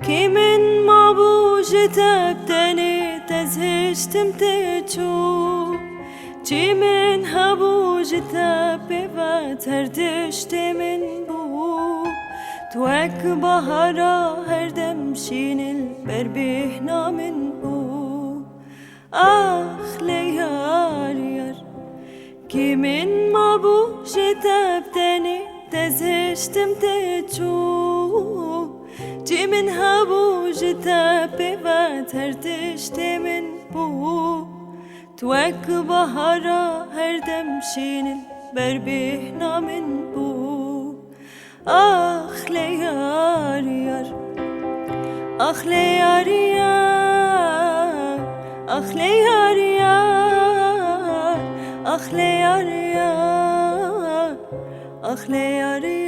Kimin ma bu jitebteni tezhiştim teçu Kimin ha bu jitebi ve terdiştimin bu Tuek bahara her demşinil berbih namin bu Ah le yar yar Kimin ma bu jitebteni tezhiştim teçu Kimin ha bu jitebi ve terdiştimin bu Tuek bahara her demşinil berbih namin bu Ah le yar yar Ah le yar yar Ah le yar yar Ah le yar yar Ah le yar yar